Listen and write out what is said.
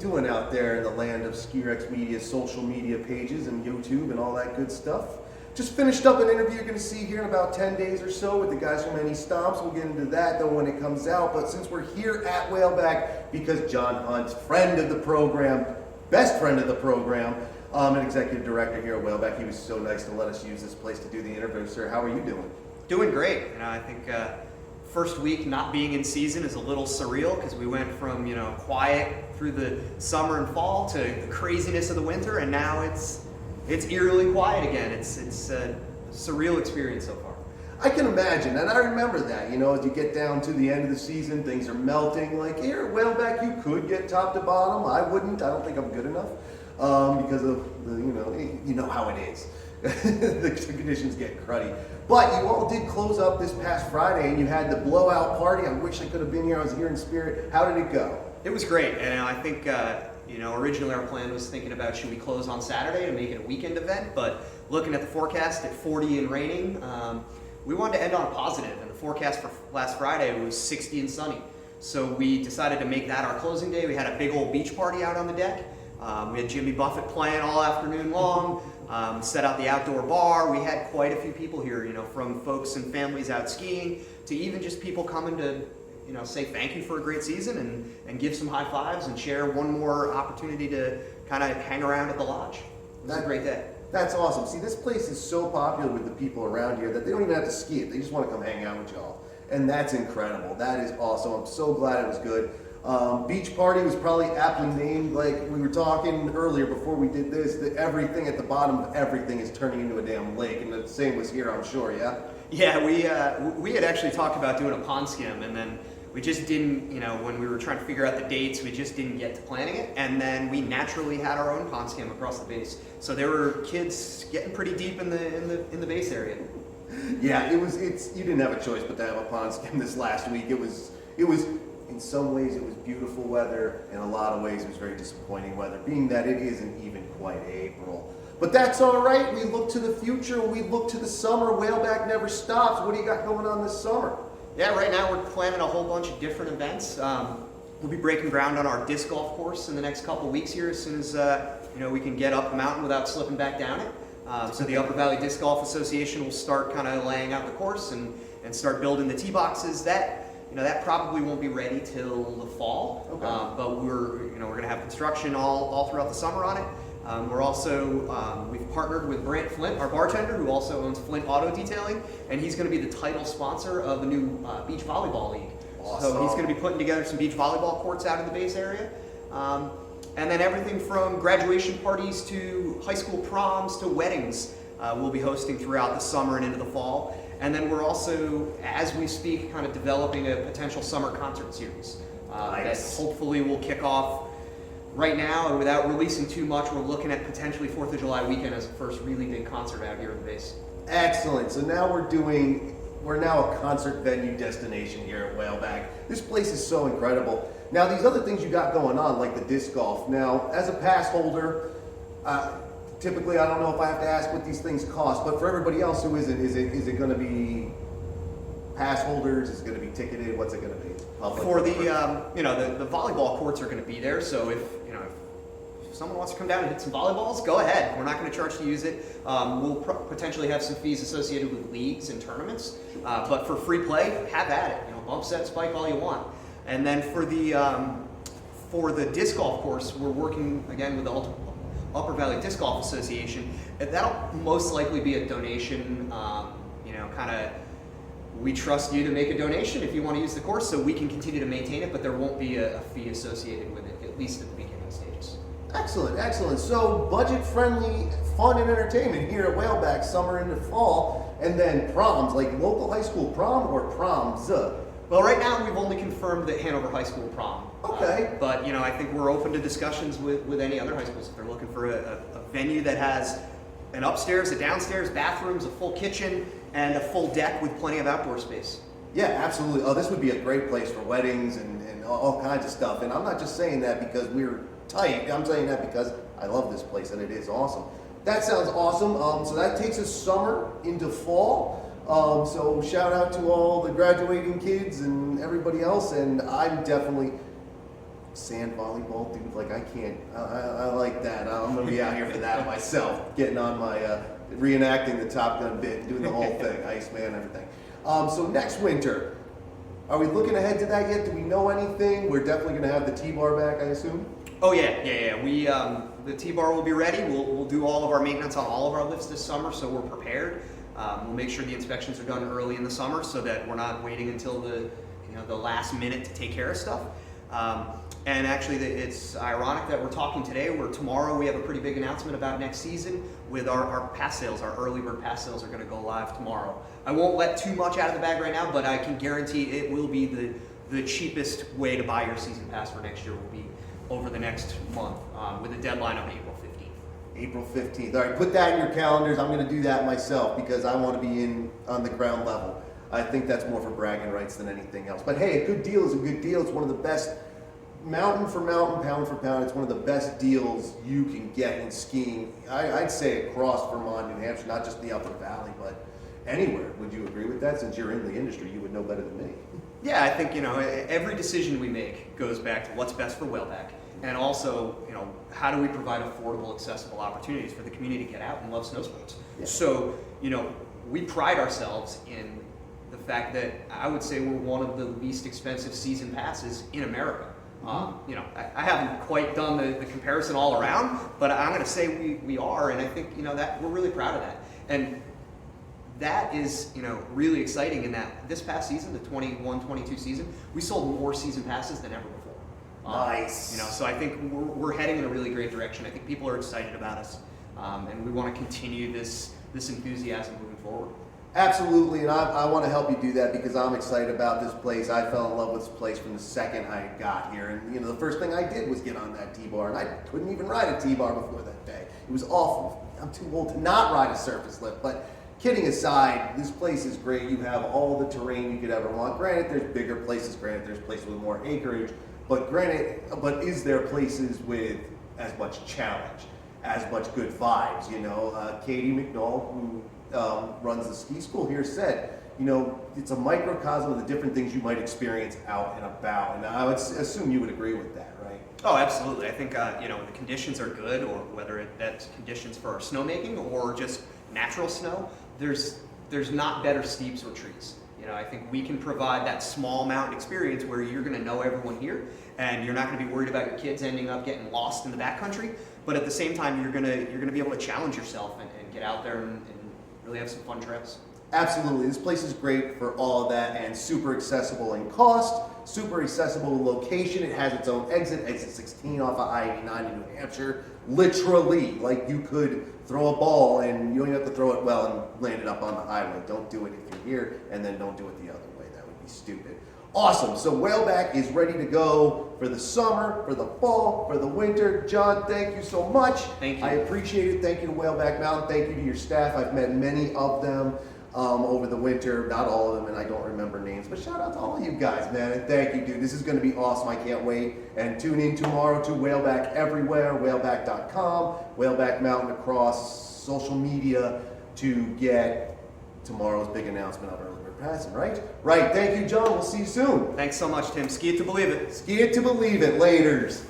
doing out there in the land of SkiRex Media's social media pages and YouTube and all that good stuff? Just finished up an interview you're going to see here in about 10 days or so with the guys from NE Stomps. We'll get into that though when it comes out. But since we're here at Whaleback, because Jon Hunt, friend of the program, best friend of the program, an executive director here at Whaleback, he was so nice to let us use this place to do the interview. Sir, how are you doing? Doing great. I think first week not being in season is a little surreal because we went from quiet through the summer and fall to the craziness of the winter, and now it's eerily quiet again. It's a surreal experience so far. I can imagine, and I remember that, as you get down to the end of the season, things are melting. Like here at Whaleback, you could get top to bottom. I wouldn't. I don't think I'm good enough because of the, you know how it is. The conditions get cruddy. But you all did close up this past Friday, and you had the blowout party. I wish I could have been here. I was here in spirit. How did it go? It was great, and I think originally our plan was thinking about should we close on Saturday to make it a weekend event, but looking at the forecast at 40 and raining, we wanted to end on a positive, and the forecast for last Friday was 60 and sunny. So we decided to make that our closing day. We had a big old beach party out on the deck. We had Jimmy Buffett playing all afternoon long. Set out the outdoor bar. We had quite a few people here, from folks and families out skiing to even just people coming to, say thank you for a great season and give some high fives and share one more opportunity to kind of hang around at the lodge. It was a great day. That's awesome. See, this place is so popular with the people around here that they don't even have to ski it. They just want to come hang out with y'all. And that's incredible. That is awesome. I'm so glad it was good. Beach party was probably aptly named, like we were talking earlier before we did this, that everything at the bottom of everything is turning into a damn lake, and the same was here, I'm sure, yeah? Yeah, we had actually talked about doing a pond skim, and then we just didn't, when we were trying to figure out the dates, we just didn't get to planning it, and then we naturally had our own pond skim across the base. So there were kids getting pretty deep in the base area. Yeah, you didn't have a choice but to have a pond skim this last week. It was in some ways it was beautiful weather, in a lot of ways it was very disappointing weather, being that it isn't even quite April. But that's all right. We look to the future, we look to the summer. Whaleback never stops. What do you got going on this summer? Yeah, right now we're planning a whole bunch of different events. We'll be breaking ground on our disc golf course in the next couple of weeks here as soon as we can get up the mountain without slipping back down it. So the Upper Valley Disc Golf Association will start kind of laying out the course and start building the tee boxes. That probably won't be ready till the fall, okay. But we're going to have construction all throughout the summer on it. We're also, we've partnered with Brant Flint, our bartender, who also owns Flint Auto Detailing, and he's going to be the title sponsor of the new Beach Volleyball League. Awesome. So he's going to be putting together some beach volleyball courts out in the base area. And then everything from graduation parties to high school proms to weddings we'll be hosting throughout the summer and into the fall. And then we're also, as we speak, kind of developing a potential summer concert series that hopefully will kick off right now. And without releasing too much, we're looking at potentially 4th of July weekend as the first really big concert out here in the base. Excellent. So now we're now a concert venue destination here at Whaleback. This place is so incredible. Now these other things you got going on, like the disc golf. Now, as a pass holder, typically, I don't know if I have to ask what these things cost, but for everybody else who isn't, is it going to be pass holders? Is it going to be ticketed? What's it going to be? For the the volleyball courts are going to be there. So if someone wants to come down and hit some volleyballs, go ahead. We're not going to charge to use it. We'll potentially have some fees associated with leagues and tournaments, but for free play, have at it. Bump set, spike all you want. And then for the disc golf course, we're working again with the Upper Valley Disc Golf Association. That'll most likely be a donation, we trust you to make a donation if you want to use the course so we can continue to maintain it, but there won't be a fee associated with it, at least at the beginning stages. Excellent, excellent. So budget-friendly fun and entertainment here at Whaleback, summer into fall, and then proms, like local high school prom or proms? Well, right now we've only confirmed the Hanover High School prom. Okay. But I think we're open to discussions with any other high schools if they're looking for a venue that has an upstairs, a downstairs, bathrooms, a full kitchen, and a full deck with plenty of outdoor space. Yeah, absolutely. Oh, this would be a great place for weddings and all kinds of stuff. And I'm not just saying that because we're tight. I'm saying that because I love this place and it is awesome. That sounds awesome. So that takes us summer into fall. So shout out to all the graduating kids and everybody else. And I'm definitely sand volleyball, dude. Like I can't. I like that. I'm gonna be out here for that myself. Getting on my reenacting the Top Gun bit, doing the whole thing, Iceman, everything. So next winter, are we looking ahead to that yet? Do we know anything? We're definitely gonna have the T-bar back, I assume. Oh yeah. We the T-bar will be ready. We'll do all of our maintenance on all of our lifts this summer, so we're prepared. We'll make sure the inspections are done early in the summer, so that we're not waiting until the last minute to take care of stuff. And actually, it's ironic that we're talking today, where tomorrow we have a pretty big announcement about next season with our pass sales. Our early bird pass sales are going to go live tomorrow. I won't let too much out of the bag right now, but I can guarantee it will be the cheapest way to buy your season pass for next year will be over the next month, with a deadline of April 15th. April 15th. All right, put that in your calendars. I'm going to do that myself because I want to be in on the ground level. I think that's more for bragging rights than anything else. But hey, a good deal is a good deal. It's one of the best, mountain for mountain, pound for pound, it's one of the best deals you can get in skiing. I'd say across Vermont, New Hampshire, not just the Upper Valley, but anywhere. Would you agree with that? Since you're in the industry, you would know better than me. Yeah, I think every decision we make goes back to what's best for Whaleback. And also, how do we provide affordable, accessible opportunities for the community to get out and love snow sports? Yeah. So, we pride ourselves in the fact that I would say we're one of the least expensive season passes in America. I haven't quite done the comparison all around, but I'm going to say we are, and I think that we're really proud of that. And that is really exciting in that this past season, the 21-22 season, we sold more season passes than ever before. Nice. So I think we're heading in a really great direction. I think people are excited about us, and we want to continue this enthusiasm moving forward. Absolutely, and I want to help you do that because I'm excited about this place. I fell in love with this place from the second I got here, and the first thing I did was get on that T-bar, and I couldn't even ride a T-bar before that day. It was awful. I'm too old to not ride a surface lift, but kidding aside, this place is great. You have all the terrain you could ever want. Granted, there's bigger places. Granted, there's places with more acreage. But is there places with as much challenge, as much good vibes? Katie McNall, who runs the ski school here, said, it's a microcosm of the different things you might experience out and about. And I would assume you would agree with that, right? Oh, absolutely. I think the conditions are good, or whether that's conditions for snowmaking or just natural snow. There's not better steeps or trees. I think we can provide that small mountain experience where you're going to know everyone here, and you're not going to be worried about your kids ending up getting lost in the backcountry. But at the same time, you're going to be able to challenge yourself and get out there and really have some fun trails. Absolutely. This place is great for all of that and super accessible in cost, super accessible in location. It has its own exit 16 off of I-89 in New Hampshire. Literally, like you could throw a ball and you don't have to throw it well and land it up on the highway. Don't do it if you're here, and then don't do it the other way. That would be stupid. Awesome. So Whaleback is ready to go for the summer, for the fall, for the winter. Jon, thank you so much. Thank you. I appreciate it. Thank you to Whaleback Mountain. Thank you to your staff. I've met many of them over the winter. Not all of them, and I don't remember names, but shout out to all of you guys, man. And thank you, dude. This is going to be awesome. I can't wait. And tune in tomorrow to Whaleback everywhere, whaleback.com, Whaleback Mountain across social media to get tomorrow's big announcement of early bird passing, right? Right. Thank you, Jon. We'll see you soon. Thanks so much, Tim. Ski it to believe it. Ski it to believe it. Laters.